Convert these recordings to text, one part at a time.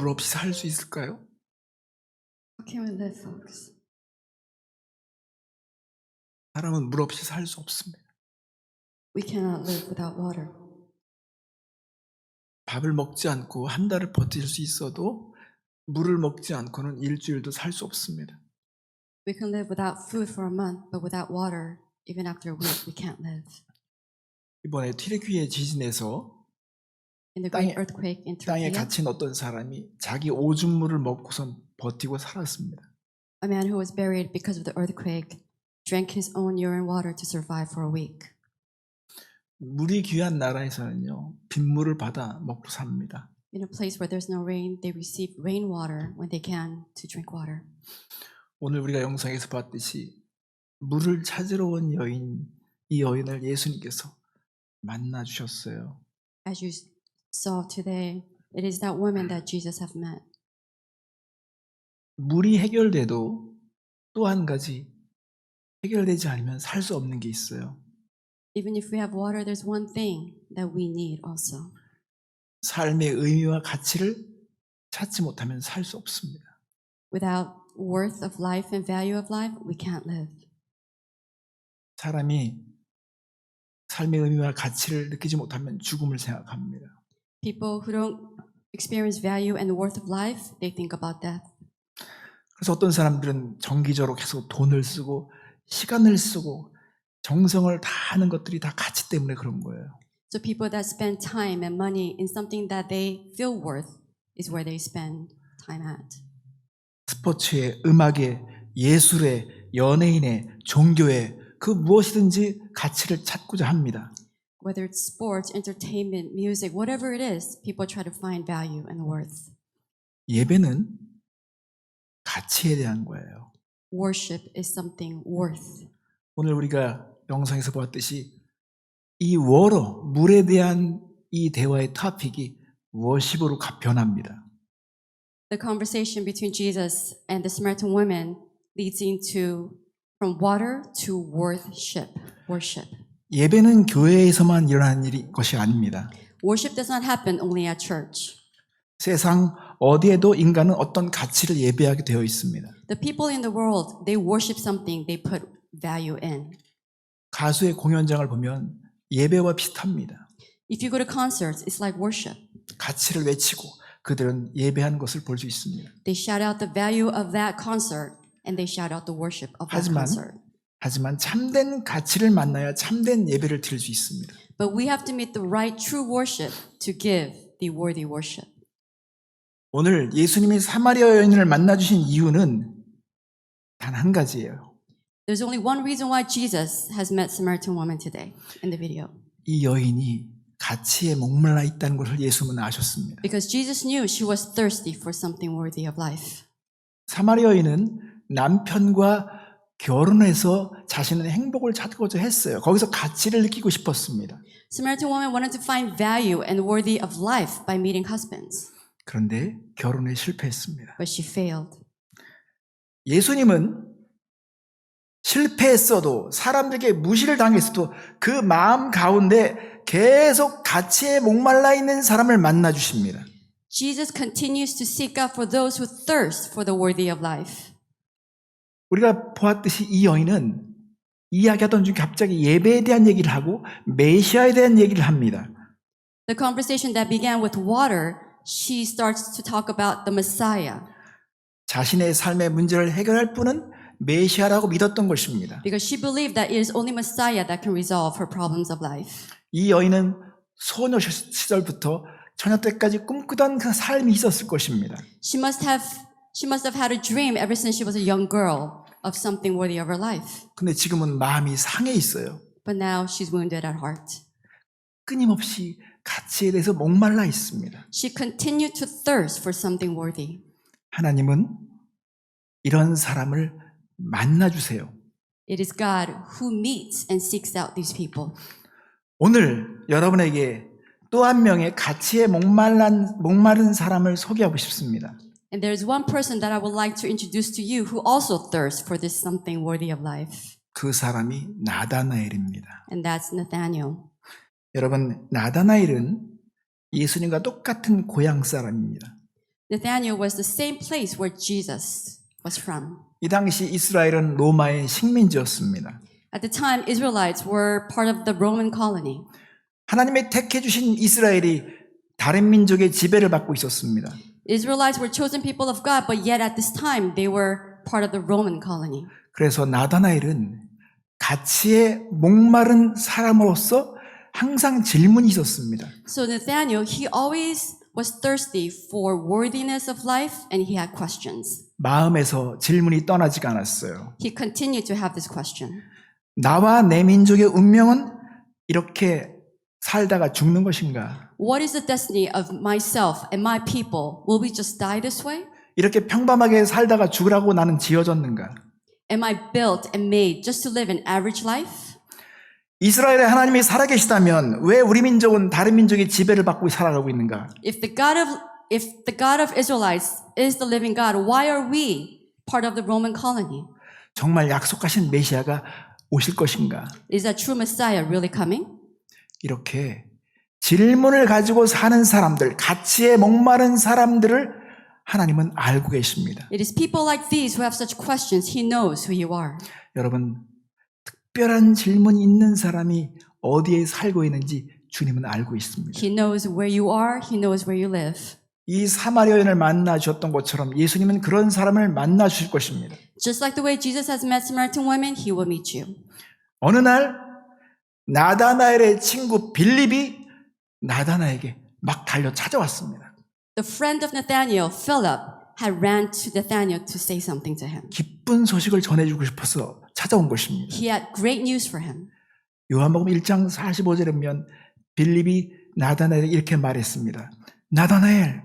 물 없이 살 수 있을까요? How can we live, folks? 사람은 물 없이 살 수 없습니다. We cannot live without water. 밥을 먹지 않고 한 달을 버틸 수 있어도 물을 먹지 않고는 일주일도 살 수 없습니다. We can live without food for a month, but without water, even after a week, we can't live. 이번에 튀르키예 지진에서 In the 땅에- great earthquake in 땅에 Turkey, 갇힌 어떤 사람이 자기 오줌물을 먹고선 버티고 살았습니다. a man who was buried because of the earthquake drank his own urine water to survive for a week. 물이 귀한 나라에서는요, 빗물을 받아 먹고 삽니다. In a place where there's no rain, they receive rainwater when they can to drink water. 오늘 우리가 영상에서 봤듯이 물을 찾으러 온 여인, 이 여인을 예수님께서 만나 주셨어요. As you saw today, it is that woman that Jesus have met. 물이 해결돼도 또 한 가지 해결되지 않으면 살 수 없는 게 있어요. Even if we have water, there's one thing that we need also. 삶의 의미와 가치를 찾지 못하면 살 수 없습니다. Without worth of life and value of life, we can't live. 사람이 삶의 의미와 가치를 느끼지 못하면 죽음을 생각합니다. People who don't experience value and worth of life, they think about death. 그래서 어떤 사람들은 정기적으로 계속 돈을 쓰고 시간을 쓰고 정성을 다 하는 것들이 다 가치 때문에 그런 거예요. So people that spend time and money in something that they feel worth is where they spend time at. 스포츠에, 음악에, 예술에, 연예인에, 종교에 그 무엇이든지 가치를 찾고자 합니다. Whether it's sports, entertainment, music, whatever it is, people try to find value and worth. 예배는 가치에 대한 거예요. Worship is something worth. 오늘 우리가 영상에서 보았듯이 이 워러, 물에 대한 이 대화의 토픽이 워십으로 변합니다. The conversation between Jesus and the Samaritan woman leads into from water to worship. 예배는 교회에서만 일어나는 것이 아닙니다. Worship does not happen only at church. 세상 어디에도 인간은 어떤 가치를 예배하게 되어 있습니다. The people in the world, they worship something they put value in. 가수의 공연장을 보면 예배와 비슷합니다. If you go to concerts, it's like worship. 가치를 외치고 그들은 예배하는 것을 볼 수 있습니다. They shout out the value of that concert and they shout out the worship of that concert. 하지만 참된 가치를 만나야 참된 예배를 드릴 수 있습니다. But we have to meet the right true worship to give the worthy worship. 오늘 예수님이 사마리아 여인을 만나 주신 이유는 단 한 가지예요. There's only one reason why Jesus has met Samaritan woman today in the video. 이 여인이 가치에 목말라 있다는 것을 예수님은 아셨습니다. Because Jesus knew she was thirsty for something worthy of life. 사마리아 여인은 남편과 결혼해서 자신의 행복을 찾고자 했어요. 거기서 가치를 느끼고 싶었습니다. Samaritan woman wanted to find value and worthy of life by meeting husbands. 그런데 결혼에 실패했습니다. But she failed. 예수님은 실패했어도 사람들에게 무시를 당했어도 그 마음 가운데 계속 가치에 목말라 있는 사람을 만나 주십니다. Jesus continues to seek out for those who thirst for the worthy of life. 우리가 보았듯이 이 여인은 이야기하던 중에 갑자기 예배에 대한 얘기를 하고 메시아에 대한 얘기를 합니다. The conversation that began with water, she starts to talk about the Messiah. 자신의 삶의 문제를 해결할 분은 메시아라고 믿었던 것입니다. Because she believed that it is only Messiah that can resolve her problems of life. 이 여인은 소녀 시절부터 처녀 때까지 꿈꾸던 그 삶이 있었을 것입니다. She must have had a dream ever since she was a young girl of something worthy of her life. 근데 지금은 마음이 상해 있어요. But now she's wounded at heart. 끊임없이 가치에 대해서 목말라 있습니다. She continued to thirst for something worthy. 하나님은 이런 사람을 만나주세요. It is God who meets and seeks out these people. 오늘 여러분에게 또 한 명의 가치에 목마른 사람을 소개하고 싶습니다. And there is one person that I would like to introduce to you who also thirsts for this something worthy of life. 그 사람이 나다나엘입니다. And that's Nathaniel. 여러분, 나다나엘은 예수님과 똑같은 고향 사람입니다. Nathanael was the same place where Jesus was from. 이 당시 이스라엘은 로마의 식민지였습니다. At the time, Israelites were part of the Roman colony. 하나님의 택해 주신 이스라엘이 다른 민족의 지배를 받고 있었습니다. Israelites were chosen people of God, but yet at this time, they were part of the Roman colony. 그래서 나다나엘은 가치에 목마른 사람으로서 항상 질문이 있었습니다. So Nathanael, he always was thirsty for worthiness of life, and he had questions. 마음에서 질문이 떠나지가 않았어요. He continued to have this question. 나와 내 민족의 운명은 이렇게 살다가 죽는 것인가? What is the destiny of myself and my people? Will we just die this way? 이렇게 평범하게 살다가 죽으라고 나는 지어졌는가? Am I built and made just to live an average life? 이스라엘의 하나님이 살아계시다면 왜 우리 민족은 다른 민족의 지배를 받고 살아가고 있는가? If the God of Israelites is the living God, why are we part of the Roman colony? 정말 약속하신 메시아가 오실 것인가? Is that true Messiah really coming? 이렇게 질문을 가지고 사는 사람들, 가치에 목마른 사람들을 하나님은 알고 계십니다. It is people like these who have such questions. He knows who you are. 여러분, 특별한 질문이 있는 사람이 어디에 살고 있는지 주님은 알고 있습니다. He knows where you are. He knows where you live. 이 사마리아 여인을 만나 주셨던 것처럼 예수님은 그런 사람을 만나 주실 것입니다. Just like the way Jesus has met Samaritan women, he will meet you. 어느 날 나다나엘의 친구 빌립이 나다나에게 막 달려 찾아왔습니다. The friend of Nathanael, Philip, had ran to Nathanael to say something to him. 기쁜 소식을 전해주고 싶어서 찾아온 것입니다. He had great news for him. 요한복음 1장 45절에 보면 빌립이 나다나엘에게 이렇게 말했습니다. 나다나엘,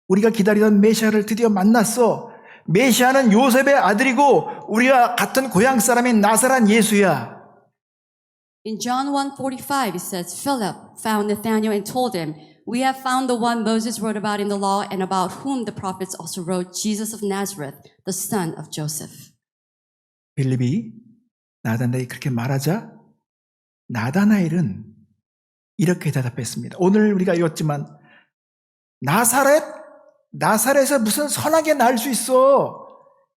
우리가 기다리던 메시아를 드디어 만났어. 메시아는 요셉의 아들이고 우리가 같은 고향 사람인 나사란 예수야. In John 1:45, it says, Philip found Nathanael and told him, We have found the one Moses wrote about in the law and about whom the prophets also wrote, Jesus of Nazareth, the son of Joseph. 빌립이 나다나엘이 그렇게 말하자 나다나엘은 이렇게 대답했습니다. 오늘 우리가 읽었지만 나사렛에서 무슨 선하게 날 수 있어?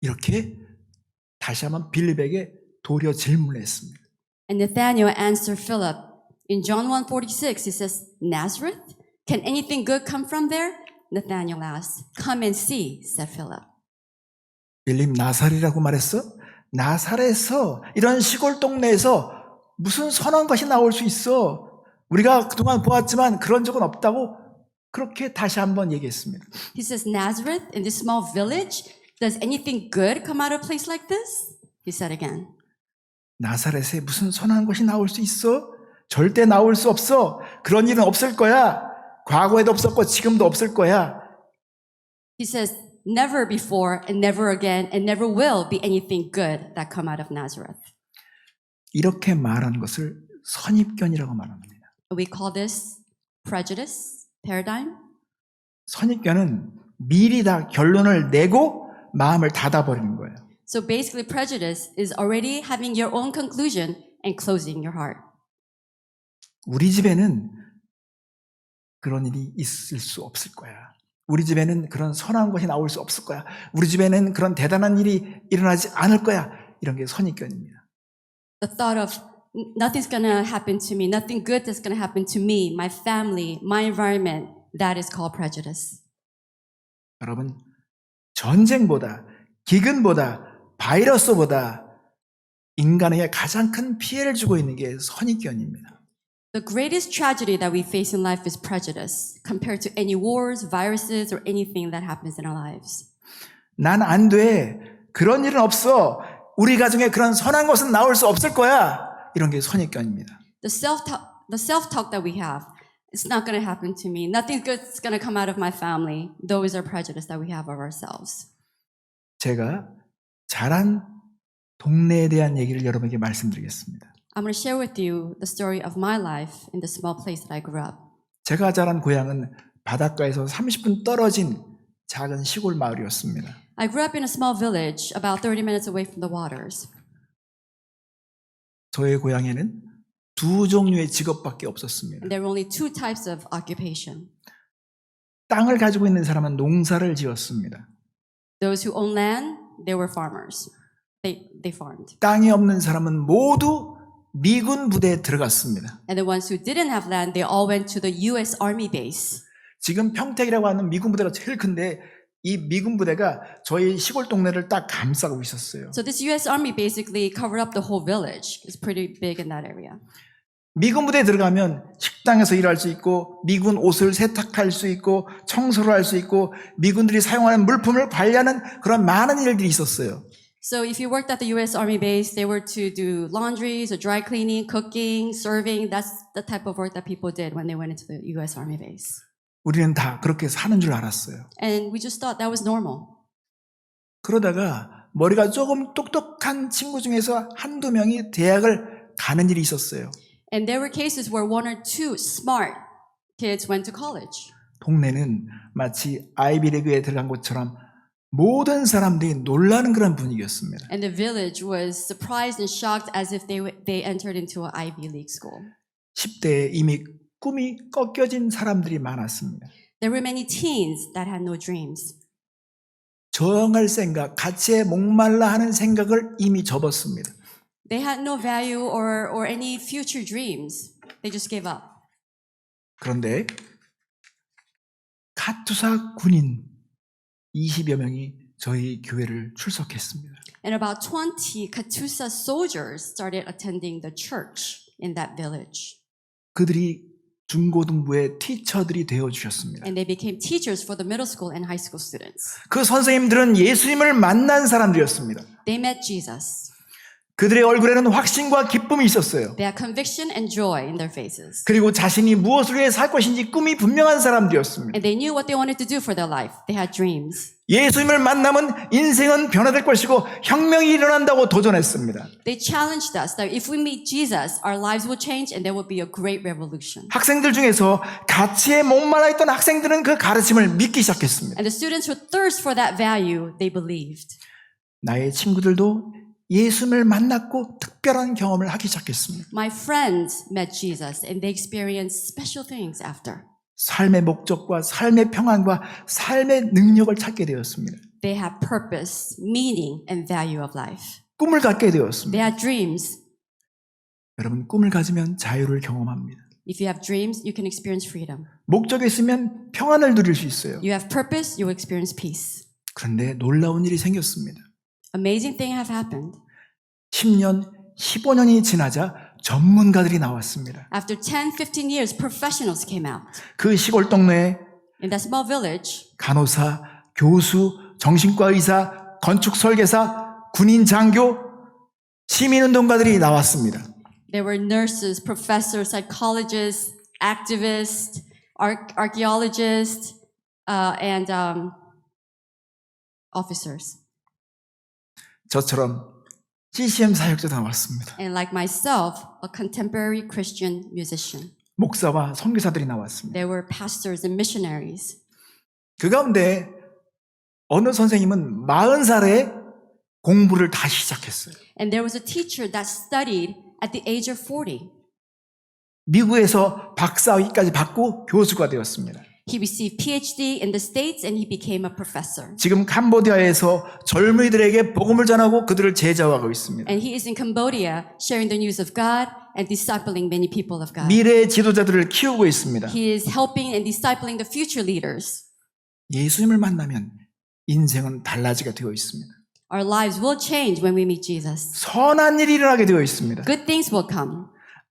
이렇게 다시 한번 빌립에게 도리어 질문을 했습니다. And Nathanael answered Philip. In John 1:46, it says, Nazareth? Can anything good come from there? Nathanael asked. Come and see, said Philip. 빌립 나사렛이라고 말했어? 나사렛에서 이런 시골 동네에서 무슨 선한 것이 나올 수 있어? 우리가 그동안 보았지만 그런 적은 없다고 그렇게 다시 한번 얘기했습니다. He says, Nazareth, in this small village, does anything good come out of a place like this? He said again. 나사렛에 무슨 선한 것이 나올 수 있어? 절대 나올 수 없어. 그런 일은 없을 거야. 과거에도 없었고 지금도 없을 거야. He says, never before and never again and never will be anything good that come out of Nazareth. 이렇게 말한 것을 선입견이라고 말합니다. We call this prejudice paradigm. 선입견은 미리 다 결론을 내고 마음을 닫아버리는 거예요. So basically prejudice is already having your own conclusion and closing your heart. 우리 집에는 그런 일이 있을 수 없을 거야. 우리 집에는 그런 선한 것이 나올 수 없을 거야. 우리 집에는 그런 대단한 일이 일어나지 않을 거야. 이런 게 선입견입니다. The thought of nothing's going to happen to me, nothing good is going to happen to me, my family, my environment, that is called prejudice. 여러분, 전쟁보다, 기근보다, 바이러스보다 인간에게 가장 큰 피해를 주고 있는 게 선입견입니다. The greatest tragedy that we face in life is prejudice compared to any wars, viruses, or anything that happens in our lives. 난 안 돼. 그런 일은 없어. 우리 가정에 그런 선한 것은 나올 수 없을 거야. 이런 게 선입견입니다. The self-talk that we have, it's not going to happen to me. Nothing good is going to come out of my family. Those are prejudice that we have of ourselves. 제가 자란 동네에 대한 얘기를 여러분에게 말씀드리겠습니다. I'm going to share with you the story of my life in the small place that I grew up. 제가 자란 고향은 바닷가에서 30분 떨어진 작은 시골 마을이었습니다. I grew up in a small village about 30 minutes away from the waters. 저의 고향에는 두 종류의 직업밖에 없었습니다. And there were only two types of occupation. 땅을 가지고 있는 사람은 농사를 지었습니다. Those who owned land, they were farmers. They farmed. 땅이 없는 사람은 모두 미군 부대에 들어갔습니다. And the ones who didn't have land, they all went to the U.S. Army base. 지금 평택이라고 하는 미군 부대가 제일 큰데 이 미군 부대가 저희 시골 동네를 딱 감싸고 있었어요. So this U.S. Army basically covered up the whole village. It's pretty big in that area. 미군 부대에 들어가면 식당에서 일할 수 있고 미군 옷을 세탁할 수 있고 청소를 할 수 있고 미군들이 사용하는 물품을 관리하는 그런 많은 일들이 있었어요. So if you worked at the U.S. Army base, they were to do laundry, so dry cleaning, cooking, serving. That's the type of work that people did when they went into the U.S. Army base. 우리는 다 그렇게 사는 줄 알았어요. And we just thought that was normal. 그러다가 머리가 조금 똑똑한 친구 중에서 한두 명이 대학을 가는 일이 있었어요. And there were cases where one or two smart kids went to college. 동네는 마치 아이비리그에 들어간 것처럼 모든 사람들이 놀라는 그런 분위기였습니다. And the village was surprised and shocked as if they entered into an Ivy League school. 10대에 이미 꿈이 꺾여진 사람들이 많았습니다. There were many teens that had no dreams. 저항할 생각, 가치에 목말라 하는 생각을 이미 접었습니다. They had no value or any future dreams. They just gave up. 그런데 카투사 군인 20여 명이 저희 교회를 출석했습니다. And about 20 Katusa soldiers started attending the church in that village. 그들이 중고등부의 티처들이 되어주셨습니다. And they became teachers for the middle school and high school students. 그 선생님들은 예수님을 만난 사람들이었습니다. They met Jesus. 그들의 얼굴에는 확신과 기쁨이 있었어요. They had conviction and joy in their faces. 그리고 자신이 무엇을 위해 살 것인지 꿈이 분명한 사람들이었습니다. And they knew what they wanted to do for their life. They had dreams. 예수님을 만나면 인생은 변화될 것이고 혁명이 일어난다고 도전했습니다. They challenged us that if we meet Jesus, our lives will change and there will be a great revolution. 학생들 중에서 가치에 목말라 있던 학생들은 그 가르침을 믿기 시작했습니다. And the students who thirst for that value, they believed. 나의 친구들도 예수님을 만났고 특별한 경험을 하기 시작했습니다. My friends met Jesus and they experienced special things after. 삶의 목적과 삶의 평안과 삶의 능력을 찾게 되었습니다. They had purpose, meaning, and value of life. 꿈을 갖게 They 되었습니다. had dreams. 여러분, 꿈을 가지면 자유를 경험합니다. If you have dreams, you can experience freedom. 목적이 있으면 평안을 누릴 수 있어요. You have purpose, you will experience peace. 그런데 놀라운 일이 생겼습니다. Amazing things have happened. 10년, 15년이 지나자 전문가들이 나왔습니다. After 10, 15 years, professionals came out. 그 시골 동네에 In that small village, 간호사, 교수, 정신과 의사, 건축 설계사, 군인 장교, 시민운동가들이 나왔습니다. there were nurses, professors, psychologists, activists, archaeologists, and officers. 저처럼 CCM 사역자도 나왔습니다. And like myself, a contemporary Christian musician. 목사와 선교사들이 나왔습니다. There were pastors and missionaries. 그 가운데 어느 선생님은 40살에 공부를 다시 시작했어요. And there was a teacher that studied at the age of 40. 미국에서 박사학위까지 받고 교수가 되었습니다. He received PhD in the States and he became a professor. 지금 캄보디아에서 젊은이들에게 복음을 전하고 그들을 제자화하고 있습니다. And he is in Cambodia sharing the news of God and discipling many people of God. 미래의 지도자들을 키우고 있습니다. He is helping and discipling the future leaders. 예수님을 만나면 인생은 달라지게 되어 있습니다. Our lives will change when we meet Jesus. 선한 일이 일어나게 되어 있습니다. Good things will come.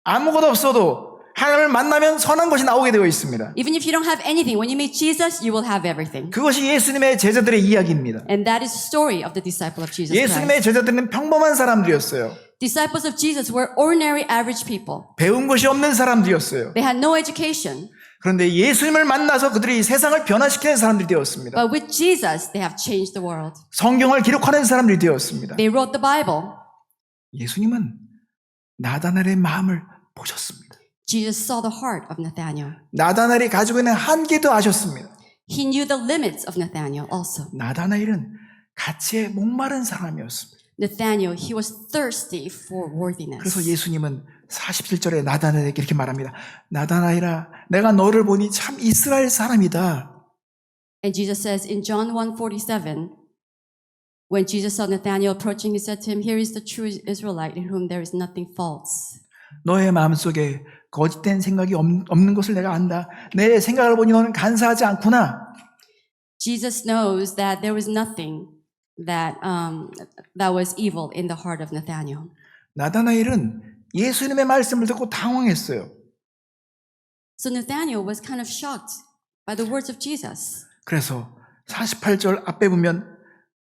아무것도 없어도 하나님을 만나면 선한 것이 나오게 되어 있습니다. Even if you don't have anything, when you meet Jesus, you will have everything. 그것이 예수님의 제자들의 이야기입니다. And that is the story of the disciple of Jesus 예수님의 Christ. 제자들은 평범한 사람들이었어요. Disciples of Jesus were ordinary, average people. 배운 것이 없는 사람들이었어요. They had no education. 그런데 예수님을 만나서 그들이 세상을 변화시키는 사람들이 되었습니다. But with Jesus, they have changed the world. 성경을 기록하는 사람들이 되었습니다. They wrote the Bible. 예수님은 나다나엘의 마음을 보셨습니다. Jesus saw the heart of Nathanael. 나다나엘이 가지고 있는 한계도 아셨습니다. He knew the limits of Nathanael also. 나다나엘은 가치에 목마른 사람이었습니다. Nathanael, he was thirsty for worthiness. 그래서 예수님은 47절에 나다나엘에게 이렇게 말합니다. 나다나엘아, 내가 너를 보니 참 이스라엘 사람이다. And Jesus says in John 1:47, when Jesus saw Nathanael approaching, he said to him, "Here is the true Israelite in whom there is nothing false." 너의 마음속에 거짓된 생각이 없는 것을 내가 안다. 내 생각을 보니 너는 간사하지 않구나. Jesus knows that there was nothing that was evil in the heart of Nathanael. 나다나엘은 예수님의 말씀을 듣고 당황했어요. So Nathanael was kind of shocked by the words of Jesus. 그래서 48절 앞에 보면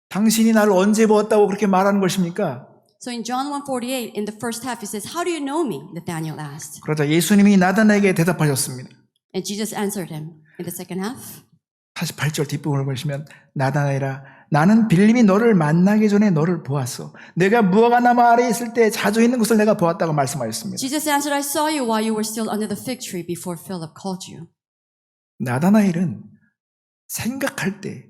당신이 나를 언제 보았다고 그렇게 말하는 것입니까? So in John 1:48, in the first half, he says, "How do you know me?" Nathanael asked. 그러자 예수님이 나다나에게 대답하셨습니다. And Jesus answered him in the second half. 48절 뒷부분을 보시면 나다나엘아 나는 빌립이 너를 만나기 전에 너를 보았어. 내가 무화과나무 아래에 있을 때 자주 있는 곳을 내가 보았다고 말씀하셨습니다. Jesus answered, "I saw you while you were still under the fig tree before Philip called you." 나다나엘은 생각할 때,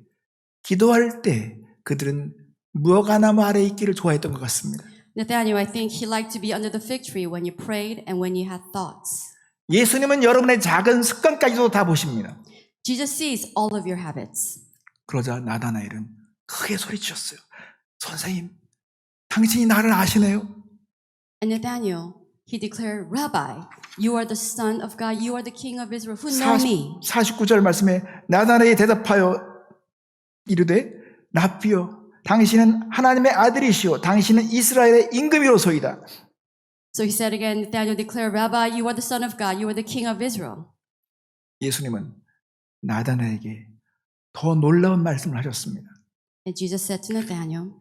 기도할 때 그들은 무화과나무 아래에 있기를 좋아했던 것 같습니다. Nathanael, I think he liked to be under the fig tree when you prayed and when you had thoughts. 예수님은 여러분의 작은 습관까지도 다 보십니다. Jesus sees all of your habits. 그러자 나다나엘은 크게 소리치셨어요. 선생님, 당신이 나를 아시네요? And Nathanael, he declared, "Rabbi, you are the Son of God. You are the King of Israel. Who know me?" 49절 말씀에 나다나엘이 대답하여 이르되 라삐여 당신은 하나님의 아들이시오 당신은 이스라엘의 임금이로소이다. So he said again, Nathanael declared, "Rabbi, you are the Son of God. You are the King of Israel." 예수님은 나다나에게 더 놀라운 말씀을 하셨습니다. And Jesus said to Nathanael,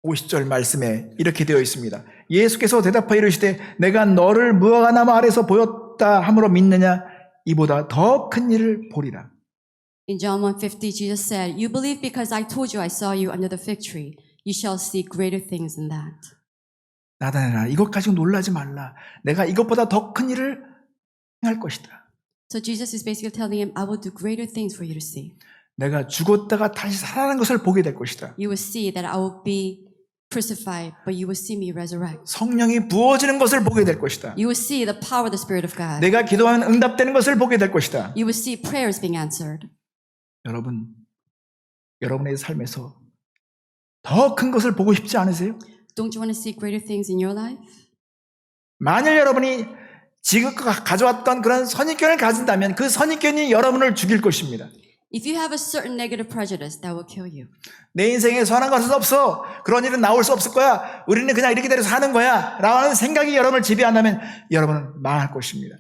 50절 말씀에 이렇게 되어 있습니다. 예수께서 대답하여 이르시되 내가 너를 무화과나무 아래서 보였다 함으로 믿느냐 이보다 더 큰 일을 보리라. in John 1:50, Jesus said, "You believe because I told you I saw you under the fig tree. You shall see greater things than that." 나다나엘아 이것 가지고 놀라지 말라. 내가 이것보다 더 큰 일을 행할 것이다. So Jesus is basically telling him, "I will do greater things for you to see. 내가 죽었다가 다시 살아난 것을 보게 될 것이다. You will see that I will be crucified, but you will see me resurrect. 성령이 부어지는 것을 보게 될 것이다. You will see the power of the Spirit of God. 내가 기도하면 응답되는 것을 보게 될 것이다. You will see prayers being answered." 여러분, 여러분의 삶에서 더 큰 것을 보고 싶지 않으세요? Don't you want to see greater things in your life? 만일 여러분이 지금껏 가져왔던 그런 선입견을 가진다면 그 선입견이 여러분을 죽일 것입니다. If you have a certain negative prejudice, that will kill you. 내 인생에 선한 것은 없어. 그런 일은 나올 수 없을 거야. 우리는 그냥 이렇게 대로 사는 거야. 라는 생각이 여러분을 지배한다면 여러분은 망할 것입니다.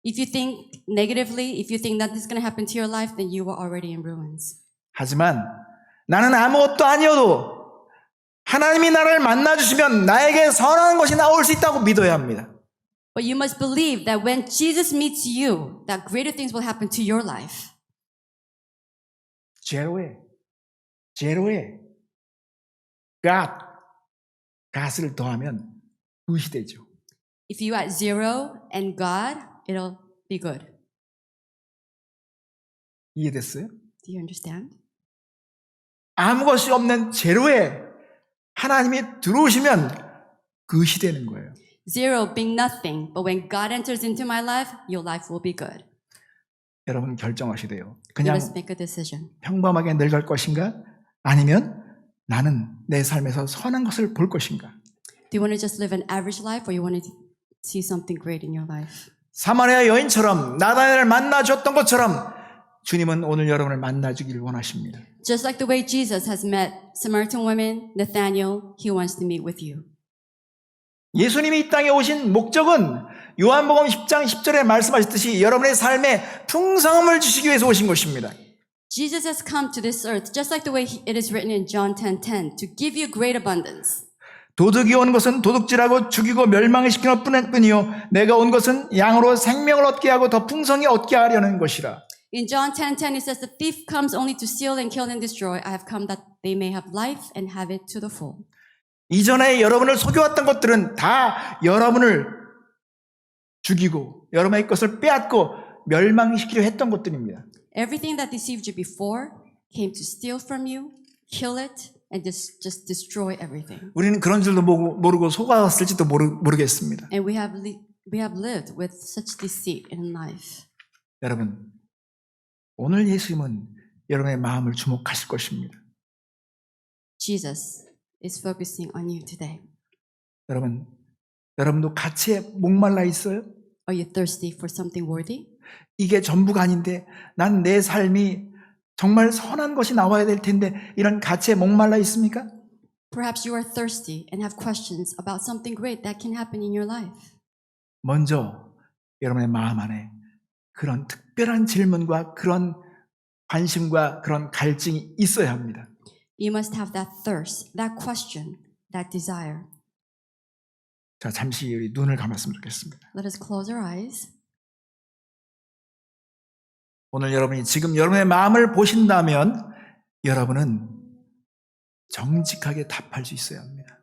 If you think negatively, if you think nothing's going to happen to your life, then you are already in ruins. 하지만 나는 아무것도 아니어도 하나님이 나를 만나주시면 나에게 선한 것이 나올 수 있다고 믿어야 합니다. But you must believe that when Jesus meets you, that greater things will happen to your life. 제로에 God을 더하면 굿이 되죠. If you add zero and God, it'll be good. 이해됐어요? Do you understand? 아무것이 없는 제로에 하나님이 들어오시면 굿이 되는 거예요. Zero being nothing, but when God enters into my life, your life will be good. 여러분 결정하시되요. You 그냥 must make a decision. 평범하게 늙을 것인가? 아니면 나는 내 삶에서 선한 것을 볼 것인가? Do you want to just live an average life, or you want to see something great in your life? 사마리아 여인처럼 나다나엘을 만나줬던 것처럼 주님은 오늘 여러분을 만나주기를 원하십니다. Just like the way Jesus has met Samaritan women, Nathanael, he wants to meet with you. 예수님이 이 땅에 오신 목적은 요한복음 10장 10절에 말씀하셨듯이 여러분의 삶에 풍성함을 주시기 위해서 오신 것입니다. Jesus has come to this earth just like the way it is written in John 10:10 to give you great abundance. 도둑이 온 것은 도둑질하고 죽이고 멸망을 시키는 뿐이요 내가 온 것은 양으로 생명을 얻게 하고 더 풍성히 얻게 하려는 것이라. In John 10:10 it says the thief comes only to steal and kill and destroy. I have come that they may have life and have it to the full. 이전에 여러분을 속여왔던 것들은 다 여러분을 죽이고 여러분의 것을 빼앗고 멸망시키려 했던 것들입니다. Everything that deceived you before came to steal from you, kill it, and just destroy everything. 우리는 그런 줄도 모르고 속았을지도 모르겠습니다. And we have lived with such deceit in life. 여러분, 오늘 예수님은 여러분의 마음을 주목하실 것입니다. Jesus is focusing on you today. 여러분도 가치에 목말라 있어요? Are you thirsty for something worthy? 이게 전부가 아닌데 난 내 삶이 정말 선한 것이 나와야 될 텐데 이런 가치에 목말라 있습니까? Perhaps you are thirsty and have questions about something great that can happen in your life. 먼저 여러분의 마음 안에 그런 특별한 질문과 그런 관심과 그런 갈증이 있어야 합니다. You must have that thirst, that question, that desire. 자, 잠시 우리 눈을 감았으면 좋겠습니다. Let us close our eyes. 오늘 여러분이 지금 여러분의 마음을 보신다면 여러분은 정직하게 답할 수 있어야 합니다.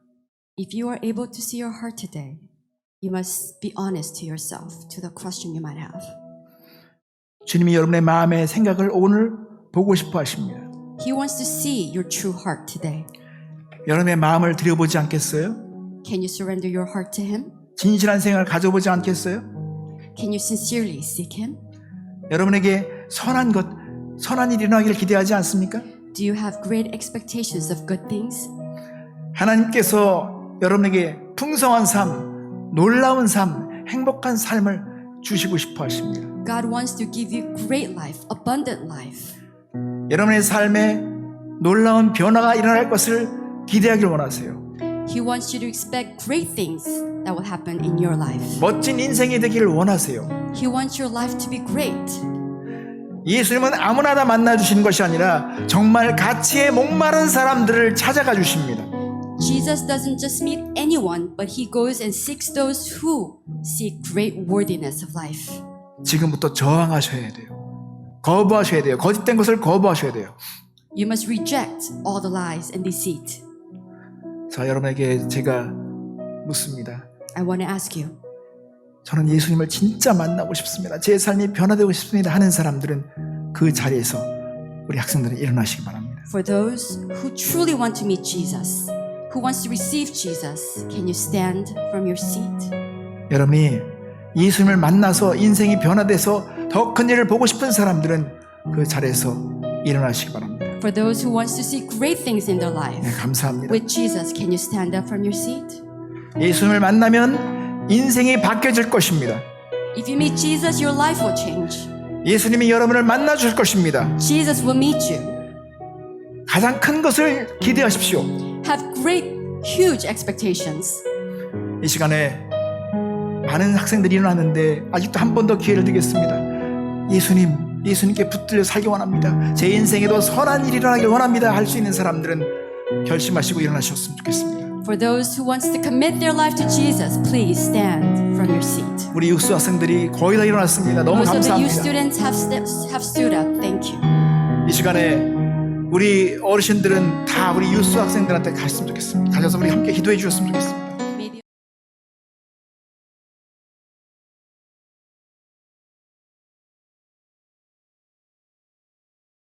If you are able to see your heart today, you must be honest to yourself, to the question you might have. 주님이 여러분의 마음의 생각을 오늘 보고 싶어 하십니다. He wants to see your true heart today. 여러분의 마음을 들여보지 않겠어요? Can you surrender your heart to Him? 진실한 생각을 가져보지 않겠어요? Can you sincerely seek Him? 여러분에게 선한 일이 일어나기를 기대하지 않습니까? Do you have great expectations of good things? 하나님께서 여러분에게 풍성한 삶, 놀라운 삶, 행복한 삶을 주시고 싶어 하십니다. God wants to give you great life, abundant life. 여러분의 삶에 놀라운 변화가 일어날 것을 기대하길 원하세요. He wants you to expect great things that will happen in your life. 멋진 인생이 되기를 원하세요. He wants your life to be great. 예수님은 아무나 다 만나 주시는 것이 아니라 정말 가치에 목마른 사람들을 찾아가 주십니다. Jesus doesn't just meet anyone, but He goes and seeks those who seek great worthiness of life. 지금부터 저항하셔야 돼요. 거부하셔야 돼요. 거짓된 것을 거부하셔야 돼요. You must reject all the lies and deceit. 자, 여러분에게 제가 묻습니다. I want to ask you, 저는 예수님을 진짜 만나고 싶습니다. 제 삶이 변화되고 싶습니다 하는 사람들은 그 자리에서 우리 학생들은 일어나시기 바랍니다. for those who truly want to meet Jesus, who wants to receive Jesus, can you stand from your seat? 여러분이 예수님을 만나서 인생이 변화돼서 더 큰 일을 보고 싶은 사람들은 그 자리에서 일어나시기 바랍니다. For those who wants to see great things in their life, 네, 감사합니다. with Jesus, can you stand up from your seat? 예수님을 만나면 인생이 바뀌어질 것입니다. If you meet Jesus, your life will change. 예수님이 여러분을 만나 주실 것입니다. Jesus will meet you. 가장 큰 것을 기대하십시오. Have great, huge expectations. 이 시간에 많은 학생들이 일어났는데 아직도 한 번 더 기회를 드리겠습니다. 예수님께 붙들려 살기 원합니다. 제 인생에도 선한 일이 일어나길 원합니다. 할 수 있는 사람들은 결심하시고 일어나셨으면 좋겠습니다. For those who wants to commit their life to Jesus, please stand from your seat. 우리 육수 학생들이 거의 다 일어났습니다. 너무 Most of the youth 감사합니다. students have stood up. Thank you. 이 시간에 우리 어르신들은 다 우리 육수 학생들한테 갔으면 좋겠습니다. 가셔서 우리 함께 기도해 주셨으면 좋겠습니다.